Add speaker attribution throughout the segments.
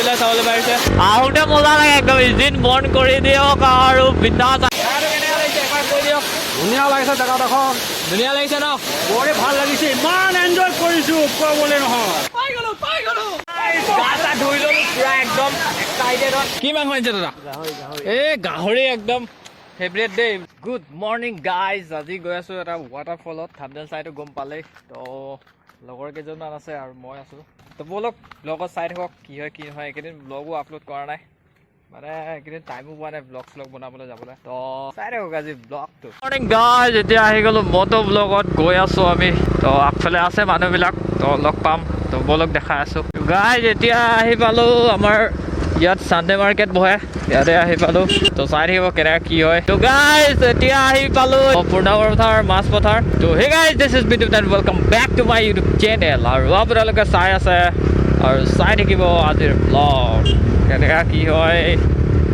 Speaker 1: এইফালে চাবলৈ পাৰিছে আহোঁতে মজা লাগে একদম ইঞ্জিন বন্ধ কৰি দিয়ক আৰু বিন্দাছ কেনেকুৱা লাগিছে এবাৰ কৈ দিয়ক
Speaker 2: ধুনীয়া লাগিছে জেগাডোখৰ
Speaker 1: ধুনীয়া লাগিছে ন
Speaker 2: বৰে ভাল লাগিছে ইমান এনজয় কৰিছো ক'বলৈ নহয়
Speaker 1: গা ধুই ললো পুৰা একদম এক্সাইটেডত কি মাংস আনিছে দাদা এই গাহৰি একদম ফেভৰেট দে গুড মৰ্ণিং গাইজ আজি গৈ আছোঁ এটা ৱাটাৰফলত থাম্বনেইল চাইটো গম পালেই তো লগৰ কেইজনমান আছে আৰু মই আছোঁ তো ব'লক ব্লগত চাই থাকক কি হয় কি নহয় এইকেইদিন ব্লগো আপলোড কৰা নাই মানে এইকেইদিন টাইমো পোৱা নাই ব্লগ বনাবলৈ যাবলৈ তো চাই থাকক আজি ব্লগটো মৰ্ণিং গাইজ এতিয়া আহি গ'লোঁ মটো ব্লগত গৈ আছোঁ আমি তো আগফালে আছে মানুহবিলাক তো লগ পাম তো ব'লক দেখাই আছোঁ গাইজ এতিয়া আহি পালোঁ আমাৰ ইয়াত চানডে মাৰ্কেট বহে ইয়াতে আহি পালোঁ তো চাই থাকিব কেনেকৈ কি হয় তো গাইজ এতিয়া আহি পালোঁ পূৰ্ণাবৰ পথাৰ মাছ পথাৰ তো হে guys this is Bitu and welcome back to my YouTube channel আৰু আপোনালোকে চাই আছে আৰু চাই থাকিব আজিৰ ব্লগ কেনেকৈ কি হয়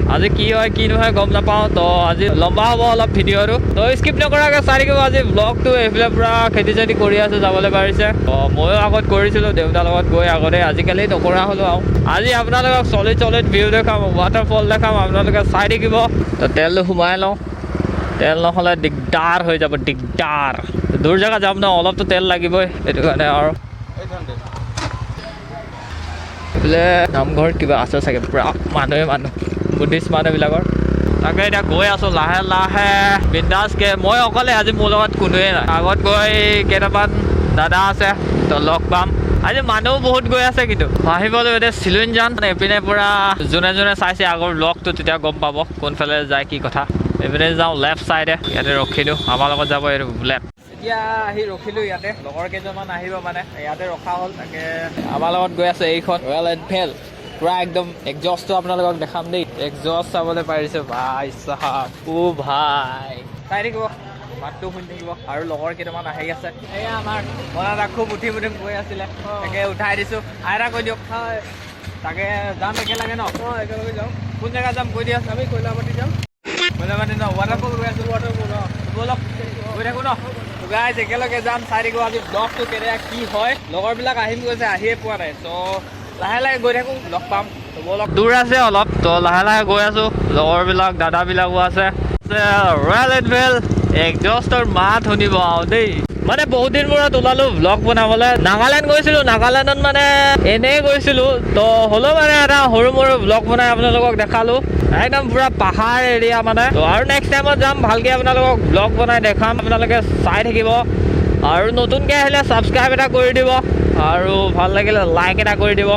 Speaker 1: আজি কি হয় কি নহয় গম নাপাওঁ তো আজি লম্বা হ'ব অলপ ভিডিঅ'টো তো স্কিপ নকৰাকৈ চাই থাকিব আজি ব্লগটো এইফালে পূৰা খেতি চেতি কৰি আছে যাবলৈ পাৰিছে ময়ো আগত কৰিছিলোঁ দেউতাৰ লগত গৈ আগতে আজিকালি নকৰা হ'লোঁ আৰু আজি আপোনালোকক চলিড ভিউ দেখাম ৱাটাৰফল দেখাম আপোনালোকে চাই থাকিব তো তেলটো সোমাই লওঁ তেল নহ'লে দিগদাৰ হৈ যাব দিগদাৰ দূৰ জেগা যাম ন অলপতো তেল লাগিবই সেইটো কাৰণে আৰু এইফালে নামঘৰত কিবা আছে চাগে পূৰা মানুহ বুদ্ধিষ্ট মানুহবিলাকৰ তাকে এতিয়া গৈ আছোঁ লাহে লাহে বিন্দাছকৈ মই অকলে আজি মোৰ লগত কোনোৱে নাই আগত গৈ কেইটামান দাদা আছে তো লগ পাম আজি মানুহ বহুত গৈ আছে কিন্তু আহিবলৈ এতিয়া চিলুন যাম এইপিনে পূৰা যোনে যোনে চাইছে আগৰ ব্লগটো তেতিয়া গম পাব কোনফালে যায় কি কথা এইপিনে যাওঁ লেফ্ট ছাইডে ইয়াতে ৰখি দিওঁ আমাৰ লগত যাব এইটো লেফ্ট এতিয়া আহি ৰখিলোঁ ইয়াতে লগৰ কেইজনমান আহিব মানে ইয়াতে ৰখা হ'ল তাকে আমাৰ লগত গৈ আছে এইখন ৰয়েল এনফিল্ড পূৰা একদম এক্সজষ্টটো আপোনালোকক দেখাম দেই এক্সজষ্ট চাবলৈ পাৰিছে ভাই চাহাব ও ভাই চাই থাকিব মাতটো শুনি থাকিব আৰু লগৰ কেইটামান আহি আছে এয়া আমাৰ মনত খুব উঠিম গৈ আছিলে তাকে উঠাই দিছোঁ আইতা কৈ দিয়ক তাকে যাম একেলগে ন একেলগে যাওঁ কোন জেগাত যাম কৈ দিয়ক আমি কয়লামাটি যাম কয়লামাটি ন ৱাটাৰফল গৈ আছোঁ ৱাটাৰফল ব'লক গৈ থাকোঁ ন গাইজ একেলগে যাম চাই থাকিব আজি ব্লগটো কেনেকৈ কি হয় লগৰবিলাক আহিম গৈছে আহিয়ে পোৱা নাই চ' লাহে লাহে গৈ থাকোঁ লগ পাম অলপ দূৰ আছে অলপ তো লাহে লাহে গৈ আছোঁ লগৰবিলাক দাদাবিলাকো আছে ৰয়েল এনফিল্ড এক্সজষ্টৰ মাত শুনিব আৰু দেই মানে বহুত দিন মূৰত ওলালোঁ ব্লগ বনাবলৈ নাগালেণ্ড গৈছিলোঁ নাগালেণ্ডত মানে এনেই গৈছিলোঁ তো হ'লেও মানে এটা সৰু মৰু ব্লগ বনাই আপোনালোকক দেখালোঁ একদম পূৰা পাহাৰ এৰিয়া মানে তো আৰু নেক্সট টাইমত যাম ভালকৈ আপোনালোকক ব্লগ বনাই দেখাম আপোনালোকে চাই থাকিব আৰু নতুনকৈ আহিলে ছাবস্ক্ৰাইব এটা কৰি দিব আৰু ভাল লাগিলে লাইক এটা কৰি দিব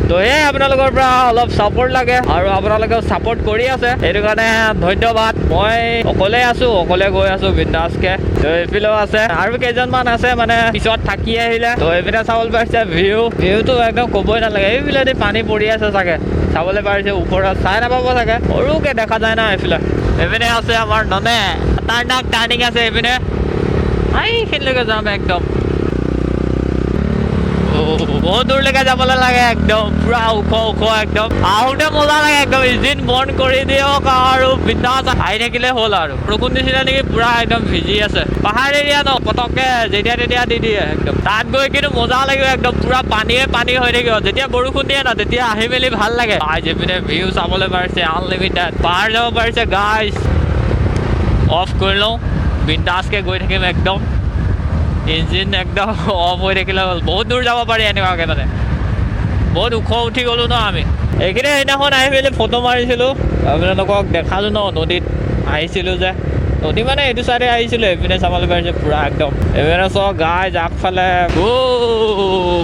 Speaker 1: তো এই আপোনালোকৰ পৰা অলপ ছাপোৰ্ট লাগে আৰু আপোনালোকে ছাপোৰ্ট কৰি আছে সেইটো কাৰণে ধন্যবাদ মই অকলে আছোঁ অকলে গৈ আছোঁ বিন্দাছকৈ তো এইফালেও আছে আৰু কেইজনমান আছে মানে পিছত থাকি আহিলে তো এইপিনে চাবলৈ পাৰিছে ভিউটো একদম ক'বই নালাগে এইফালেদি পানী পৰি আছে চাগে চাবলৈ পাৰিছে ওপৰত চাই নাপাব চাগে সৰুকৈ দেখা যায় না এইপিনে আছে আমাৰ ননে টাৰ্ণিং আছে এইপিনে এইখিনিলৈকে যাম একদম বহুত দূৰলৈকে যাবলৈ লাগে একদম পুৰা ওখ একদম আহোঁতে মজা লাগে একদম ইঞ্জিন বন্ধ কৰি দিয়ক আৰু বিন্দাছ আহি থাকিলে হ'ল আৰু বৰষুণ দিছিলে নেকি পুৰা একদম ভিজি আছে পাহাৰ এৰিয়া ন পটককৈ যেতিয়া তেতিয়া দি দিয়ে একদম তাত গৈ কিন্তু মজা লাগিব একদম পুৰা পানীয়ে পানী হৈ থাকিব যেতিয়া বৰষুণ দিয়ে ন তেতিয়া আহি মেলি ভাল লাগে যিপিনে ভিউ চাবলৈ পাৰিছে আনলিমিটেড পাহাৰ যাব পাৰিছে গাইজ অফ কৰি লওঁ বিন্দাছকৈ গৈ থাকিম একদম ইঞ্জিন একদম অফ হৈ থাকিলে হ'ল বহুত দূৰ যাব পাৰি এনেকুৱাকৈ মানে বহুত ওখ উঠি গ'লোঁ ন আমি এইখিনি সেইদিনাখন আহি মেলি ফটো মাৰিছিলোঁ আপোনালোকক দেখালোঁ ন নদীত আহিছিলোঁ যে নদী মানে এইটো চাইডে আহিছিলোঁ এইপিনে চাবলৈ পাৰিছে পূৰা একদম এইপিনে চাওক গাইজ আগফালে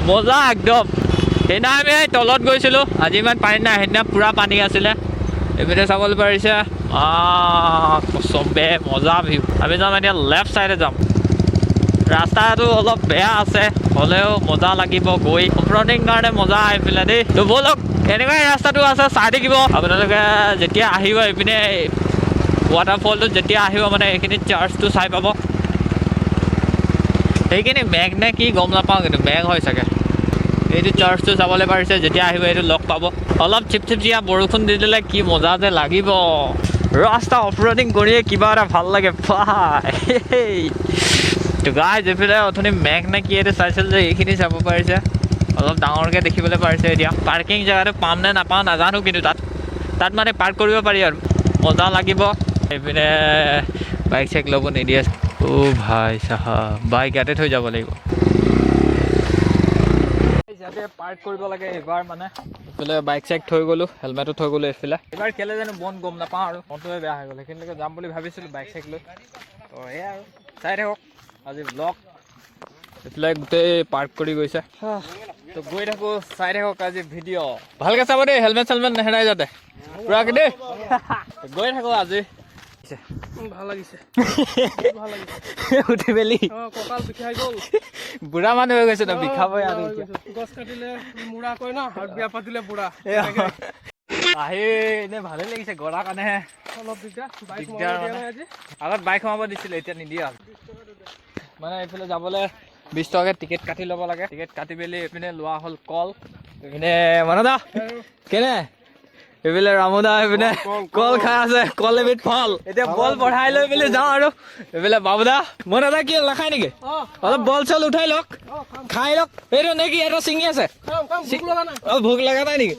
Speaker 1: মজা একদম সেইদিনা আমি তলত গৈছিলোঁ আজি ইমান পানী নাই সেইদিনা পূৰা পানী আছিলে এইপিনে চাবলৈ পাৰিছে চবে মজা ভিউ আমি যাম এতিয়া লেফ্ট চাইডে যাম ৰাস্তাটো অলপ বেয়া আছে হ'লেও মজা লাগিব গৈ অফৰ'ডিং কাৰণে মজা আহি পেলাই দেই তো ব'লক এনেকুৱাই ৰাস্তাটো আছে চাই থাকিব আপোনালোকে যেতিয়া আহিব এইপিনে ৱাটাৰফলটোত যেতিয়া আহিব মানে এইখিনি চাৰ্জটো চাই পাব সেইখিনি মেঘ নে কি গম নাপাওঁ কিন্তু মেঘ হয় চাগে এইটো চাৰ্জটো চাবলৈ পাৰিছে যেতিয়া আহিব এইটো লগ পাব অলপ চিপচিপীয়া বৰষুণ দি দিলে কি মজা যে লাগিব ৰাস্তা অফৰ'ডিং কৰিয়ে কিবা এটা ভাল লাগে তো গাইজ এইফালে অথনি মেঘ নে কি এইটো চাইছিল যে এইখিনি চাব পাৰিছে অলপ ডাঙৰকৈ দেখিবলৈ পাৰিছে এতিয়া পাৰ্কিং জেগাটো পাম নে নাপাওঁ নাজানো কিন্তু তাত মানে পাৰ্ক কৰিব পাৰি আৰু মজা লাগিব এইপিনে বাইক চাইক ল'ব নিদিয়ে অ' ভাই চাহাব বাইক ইয়াতে থৈ যাব লাগিব ইয়াতে পাৰ্ক কৰিব লাগে এইবাৰ মানে এইফালে বাইক চাইক থৈ গ'লোঁ হেলমেটো থৈ গ'লোঁ এইফালে এইবাৰ কেলে জানো বন্ধ গম নাপাওঁ আৰু মনটোৱে বেয়া হৈ গ'ল সেইখিনিলৈকে যাম বুলি ভাবিছিলোঁ বাইক চাইক লৈ তো সেয়াই আৰু চাই থাকক আজি ব্লগ এইফালে গোটেই পাৰ্ক কৰি গৈছে তো গৈ থাকোঁ চাই থাকক আজি ভিডিঅ' ভালকৈ চাব দেই হেলমেট চেলমেট নেহেৰাই যাতে পুৰাকৈ দেই গৈ থাকোঁ আজি
Speaker 2: ভাল লাগিছে
Speaker 1: উঠি মেলি
Speaker 2: কঁকাল বিষাই গ'ল
Speaker 1: বুঢ়া মানুহ হৈ গৈছে ন বিষাবই আৰু
Speaker 2: গছ কাটিলে মুঢ়া কয় ন আৰু বিয়া পাতিলে বুঢ়া
Speaker 1: আহি এনেই ভালেই লাগিছে গৰাৰ কাৰণেহে
Speaker 2: অলপ দিগদাৰ
Speaker 1: আগত বাইক সোমাব দিছিলে এতিয়া নিদিয়ে আৰু মানে এইফালে যাবলৈ 20 টকাকৈ টিকেট কাটি ল'ব লাগে টিকেট কাটি মেলি এইপিনে লোৱা হ'ল কল এইপিনে মানদা কেনে এইফালে ৰামুদা এইপিনে কল খাই আছে কল এবিধ ফল এতিয়া বল বঢ়াই লৈ মেলি যাওঁ আৰু এইফালে বাবুদা মনদা কি নাখায় নেকি অলপ বল চল উঠাই লওক খাই লওক এইটো নে কি এটা ছিঙি আছে ভোক লগা নাই নেকি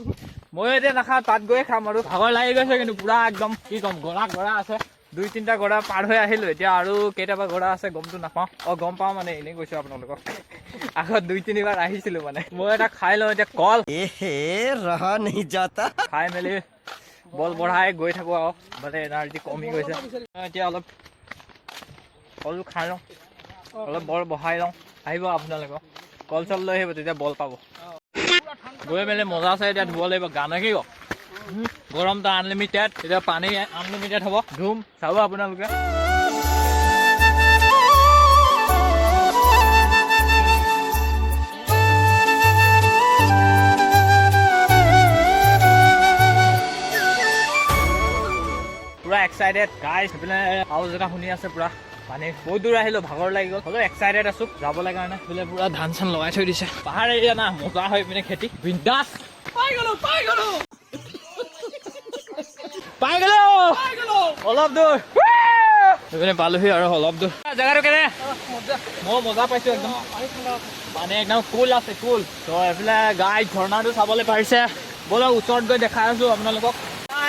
Speaker 1: ময়ো এতিয়া নাখাওঁ তাত গৈয়ে খাম আৰু ভাগৰ লাগি গৈছে কিন্তু পুৰা একদম কি ক'ম গৰা আছে 2-3টা গৰা পাৰ হৈ আহিলোঁ এতিয়া আৰু কেইটাবা গৰা আছে গমটো নাপাওঁ গম পাওঁ মানে এনেই কৈছোঁ আপোনালোকক আগত 2-3 বাৰ আহিছিলোঁ মানে মই এটা খাই লওঁ এতিয়া কল খাই মেলি বল বঢ়াই গৈ থাকোঁ আৰু মানে এনাৰ্জি কমি গৈছে এতিয়া অলপ কল খাই লওঁ অলপ বল বঢ়াই লওঁ আহিব আপোনালোকক কল চল লৈ আহিব তেতিয়া বল পাব গৈ মেলি মজা আছে এতিয়া ধুব লাগিব গা নে কি ক গৰমটো আনলিমিটেড এতিয়া পানী আনলিমিটেড হ'ব ধুম চাব আপোনালোকে পুৰা এক্সাইটেড গাইজ সেইপিনে আৱাজ এটা শুনি আছে পুৰা পানী বহুত দূৰ আহিলোঁ ভাগৰ লাগি গ'ল হ'লেও এক্সাইটেড আছোঁ যাবলৈ কাৰণে সেইফালে পুৰা ধান চান লগাই থৈ দিছে পাহাৰ এৰিয়া না মজা হয় পিনে খেতি বিন্দাছ পাই গ'লো অলপ দূৰ সেইপিনে পালোহি আৰু অলপ দূৰ জেগাটো কেনে মই মজা পাইছোঁ একদম মানে একদম কুল আছে কুল তো এইফালে গাই ঝৰ্ণাটো চাবলৈ পাৰিছে ব'লক ওচৰত গৈ দেখাই আছোঁ আপোনালোকক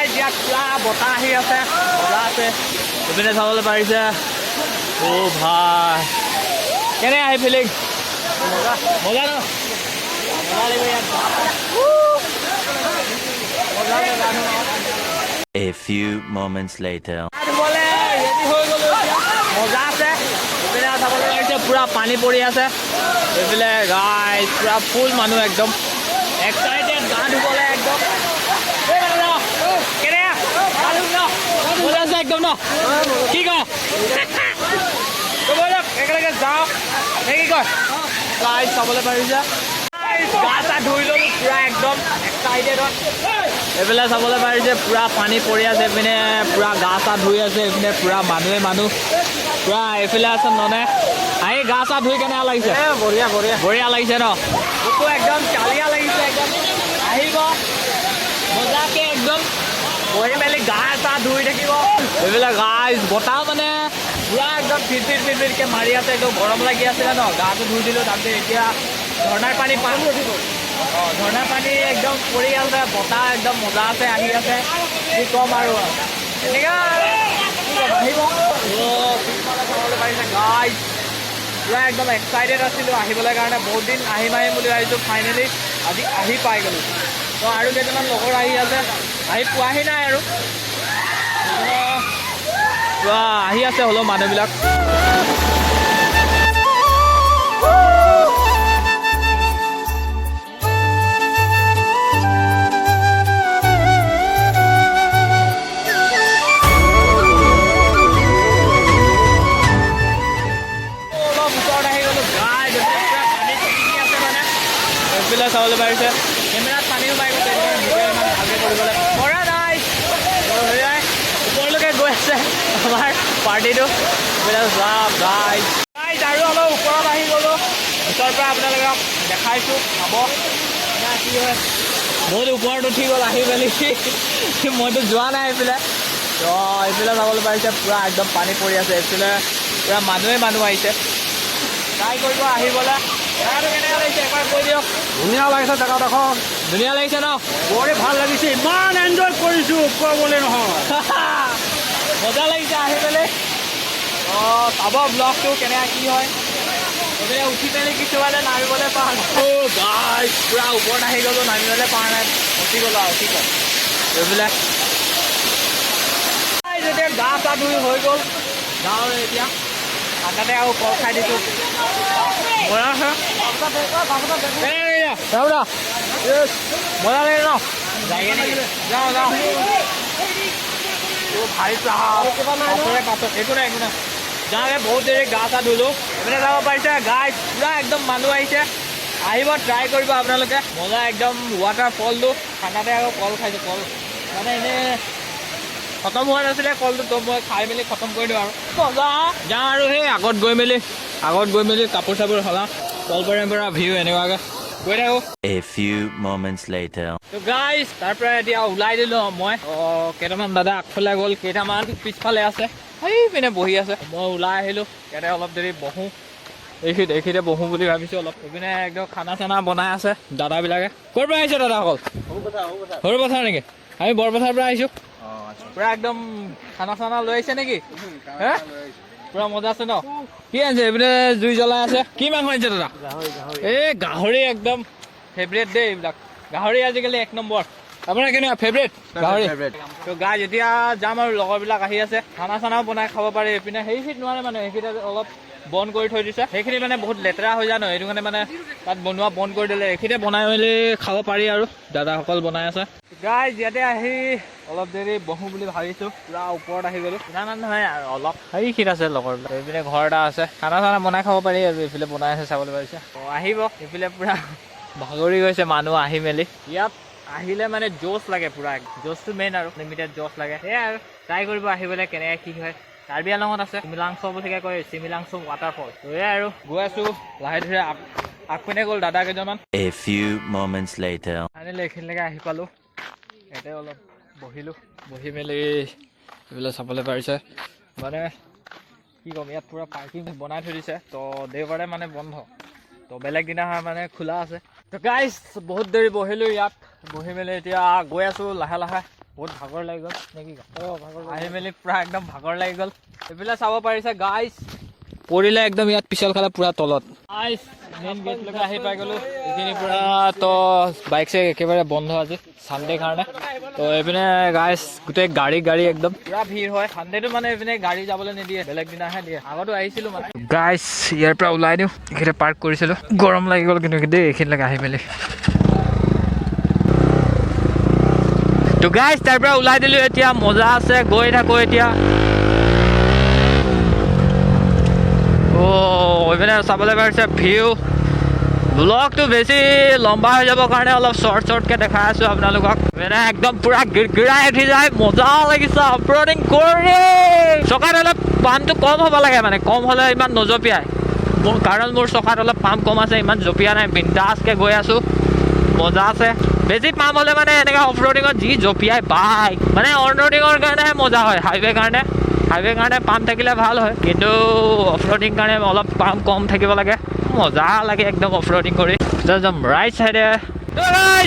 Speaker 1: এতিয়া পুৰা বতাহ আহি আছে মজা আছে এইপিনে চাবলৈ পাৰিছে অ' ভাই কেনে আহি ফিলিং মজা মজা ন মজা লাগিব ইয়াত
Speaker 3: A few moments later.
Speaker 1: মজা আছে এইপিনে চাবলৈ পাৰিছে পুৰা পানী পৰি আছে এইফালে গাইজ পুৰা ফুল মানুহ একদম এক্সাইটেড গা ধুবলৈ একদম কেনে আছে একদম ন কি ক একেলগে যাওঁ নে কি কয় গাইজ চাবলৈ পাৰিছে গা চা ধুই ল'লোঁ পুৰা একদম এক্সাইটেডত এইফালে চাবলৈ পাৰিছে পুৰা পানী পৰি আছে এইপিনে পুৰা গা চা ধুই আছে এইপিনে পুৰা মানুহে মানুহ পুৰা এইফালে আছে ননে আহি গা চা ধুই কেনেকুৱা লাগিছে বঢ়িয়া লাগিছে ন মোকো একদম কালিয়া লাগিছে একদম আহিব মজাকে একদম বহি মেলি গা চা ধুই থাকিব এইবিলাক গাইজ বতাহ মানে পুৰা একদম ফিৰফিৰকৈ মাৰি আছে একদম গৰম লাগি আছিলে ন গাটো ধুই দিলোঁ তাৰপিছত এতিয়া ঝৰ্ণাৰ পানী ঝৰ্ণাৰ পানী একদম পৰি আছে বতাহ একদম মজা আছে আহি আছে কি ক'ম আৰু এনেকৈ আহিব চাবলৈ পাৰিছে গাইজ পুৰা একদম এক্সাইটেড আছিলোঁ আহিবলৈ কাৰণে বহুত দিন আহিম বুলি ভাবিছোঁ ফাইনেলি আজি আহি পাই গ'লোঁ তো আৰু কেইটামান লগৰ আহি আছে আহি পোৱাহি নাই আৰু পুৰা আহি আছে হ'লেও মানুহবিলাক চাবলৈ পাৰিছে কেমেৰাত পানীও পাই গৈছে ইমান ভালকৈ কৰিবলৈ পৰা নাই সেয়াই ওপৰলৈকে গৈ আছে আমাৰ পাৰ্টিটো আৰু অলপ ওপৰত আহি গ'লোঁ ওচৰৰ পৰা আপোনালোকক দেখাইছোঁ চাব কি হয় বহুত ওপৰত উঠি গ'ল আহি মেলি মইতো যোৱা নাই এইফালে তো এইফালে চাবলৈ পাৰিছে পুৰা একদম পানী পৰি আছে এইফালে পুৰা মানুহ আহিছে ট্ৰাই কৰিব আহিবলৈ জেগাটো কেনেকৈ লাগিছে এবাৰ কৈ দিয়ক
Speaker 2: ধুনীয়া লাগিছে জেগাডোখৰ
Speaker 1: ধুনীয়া লাগিছে ন
Speaker 2: বৰ ভাল লাগিছে ইমান এনজয় কৰিছোঁ ক'বলৈ নহয়
Speaker 1: মজা লাগিছে আহি পেলাই অঁ চাব ব্লগটো কেনেকৈ কি হয় গতিকে উঠি পেলাই কিছুমানে নামিবলৈ পৰা নাই গাইছ পূৰা ওপৰত আহি গ'লোঁ নামিবলৈ পৰা নাই উঠি গ'লোঁ আৰু ঠিক আছে এইবিলাক যেতিয়া গা চা ধুই হৈ গ'ল যাওঁ এতিয়া ঠাণ্ডাতে আৰু কল খাই দিছোঁ মজা আছে মজা লাগে ন যায়গৈ নেকি যাওঁ যাওঁ ভাই পাছত একো নাই একো নাই যাওঁগে বহুত দেৰি গা চা ধুলোঁ এইপিনে যাব পাৰিছে গাইছ পূৰা একদম মানুহ আহিছে আহিব ট্ৰাই কৰিব আপোনালোকে মজা একদম ৱাটাৰফলটো ঠাণ্ডাতে আকৌ কল খাইছোঁ কল মানে এনেই খতম হোৱা নাছিলে কলটো তো মই খাই মেলি খতম কৰি দিওঁ আৰু মজা যাওঁ আৰু সেই আগত গৈ মেলি কাপোৰ চাপোৰ সলাওঁ কলপাৰীৰ পৰা ভিউ এনেকুৱাকৈ গৈ থাকোঁ
Speaker 3: A few moments later.
Speaker 1: তো গাইছ তাৰ পৰা এতিয়া ওলাই দিলোঁ মই কেইটামান দাদা আগফালে গ'ল কেইটামান পিছফালে আছে সেই পিনে বহি আছে মই ওলাই আহিলোঁ ইয়াতে অলপ দেৰি বহোঁ এইখিনিতে বহোঁ বুলি ভাবিছোঁ অলপ এইপিনে একদম খানা চানা বনাই আছে দাদাবিলাকে ক'ৰ পৰা আহিছে দাদাসকল সৰু পথাৰ নেকি আমি বৰপথাৰৰ পৰা আহিছোঁ পূৰা একদম খানা চানা লৈ আহিছে নেকি হে পূৰা মজা আছে ন কি আনিছে এইপিনে জুই জ্বলাই আছে কি মাংস আনিছে দাদা এই গাহৰি একদম ফেভৰেট দেই এইবিলাক গাহৰি আজিকালি এক নম্বৰ আপোনাৰ কেনেকুৱা ফেভৰেট গাহৰি তো গাইজ এতিয়া যাম আৰু লগৰবিলাক আহি আছে খানা চানাও বনাই খাব পাৰি এইপিনে সেইখিনিত নোৱাৰে মানে সেইখিনিত অলপ বন্ধ কৰি থৈ দিছে সেইখিনি মানে বহুত লেতেৰা হৈ যায় ন সেইটো কাৰণে মানে তাত বনোৱা বন্ধ কৰি দিলে এইখিনিতে বনাই মেলি খাব পাৰি আৰু দাদাসকল বনাই আছে গাইজ ইয়াতে আহি অলপ দেৰি বহোঁ বুলি ভাবিছোঁ পূৰা ওপৰত আহি গ'লোঁ ইমান নহয় আৰু অলপ সেইখিনিত আছে লগৰবিলাক এইপিনে ঘৰ এটা আছে খানা চানা বনাই খাব পাৰি আৰু এইফালে বনাই আছে চাবলৈ পাৰিছে আহিব এইফালে পূৰা ভাগৰি গৈছে মানুহ আহি মেলি ইয়াত আহিলে মানে জোচ লাগে পূৰা জোচটো মেইন আৰু লিমিটেড জোচ লাগে সেয়াই আৰু ট্ৰাই কৰিব আহিবলৈ কেনেকৈ কি হয় কাৰ্বি আংলঙত আছে চিমিলাংচ বুলিকে কয় চিমিলাংচ ৱাটাৰফল সেয়াই আৰু গৈ আছোঁ লাহে ধীৰে আগপিনে গ'ল দাদা কেইজনমান
Speaker 3: A few moments later.
Speaker 1: আনিলে এইখিনিলৈকে আহি পালোঁ ইয়াতে অলপ বহি মেলি এইবিলাক চাবলৈ পাৰিছে মানে কি ক'ম ইয়াত পূৰা পাৰ্কিং বনাই থৈ দিছে তো দেওবাৰে মানে বন্ধ তো বেলেগ দিনা মানে খোলা আছে তো গাইজ বহুত দেৰি বহিলোঁ ইয়াত বহি মেলি এতিয়া গৈ আছোঁ লাহে লাহে বহুত ভাগৰ লাগি গ'ল নেকি আহি মেলি পূৰা একদম ভাগৰ লাগি গ'ল এইবিলাক চাব পাৰিছে গাইজ পৰিলে একদম ইয়াত পিছল খালে পূৰা তলত গাইজ মেইন গেটলৈকে আহি পাই গ'লোঁ এইখিনি পূৰা তো বাইক চাইক একেবাৰে বন্ধ আজি ছানডে কাৰণে তো এইপিনে গাইজ গোটেই গাড়ী একদম পূৰা ভিৰ হয় ছানডেটো মানে এইপিনে গাড়ী যাবলৈ নিদিয়ে বেলেগ দিনাহে দিয়ে আগতো আহিছিলোঁ মানে গাইজ ইয়াৰ পৰা ওলাই দিওঁ এইখিনিতে পাৰ্ক কৰিছিলোঁ গৰম লাগি গ'ল কিন্তু দেই এইখিনিলৈকে আহি মেলি তো গাইজ তাৰ পৰা ওলাই দিলোঁ এতিয়া মজা আছে গৈ থাকোঁ এতিয়া এইপিনে চাবলৈ পাৰিছে ভিউ ব্লগটো বেছি লম্বা হৈ যাবৰ কাৰণে অলপ শ্বৰ্টকৈ দেখাই আছোঁ আপোনালোকক মানে একদম পূৰা গিৰগিৰাই উঠি যায় মজা লাগিছে আপলোডিং কৰি চকাত অলপ পামটো কম হ'ব লাগে মানে কম হ'লে ইমান নজপিয়াই কাৰণ মোৰ চকাত অলপ পাম কম আছে ইমান জঁপিয়া নাই বিন্দাছকৈ গৈ আছোঁ মজা আছে বেছি পাম হ'লে মানে এনেকৈ অফ ৰোডিঙত যি জঁপিয়াই বাইক মানে অন ৰোডিঙৰ কাৰণেহে মজা হয় হাইৱে কাৰণে পাম্প থাকিলে ভাল হয় কিন্তু অফ ৰোডিং কাৰণে অলপ পাম্প কম থাকিব লাগে মজা লাগে একদম অফ ৰোডিং কৰি একদম ৰাইট চাইডে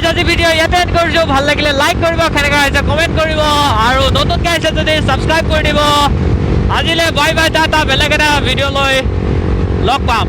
Speaker 1: যদি ভিডিঅ' ইয়াতে এণ্ড কৰিছোঁ ভাল লাগিলে লাইক কৰিব কেনেকৈ আহিছে কমেণ্ট কৰিব আৰু নতুনকৈ আহিছে যদি ছাবস্ক্ৰাইব কৰি দিব আজিলৈ বাই বাই টাটা বেলেগ এটা ভিডিঅ' লৈ লগ পাম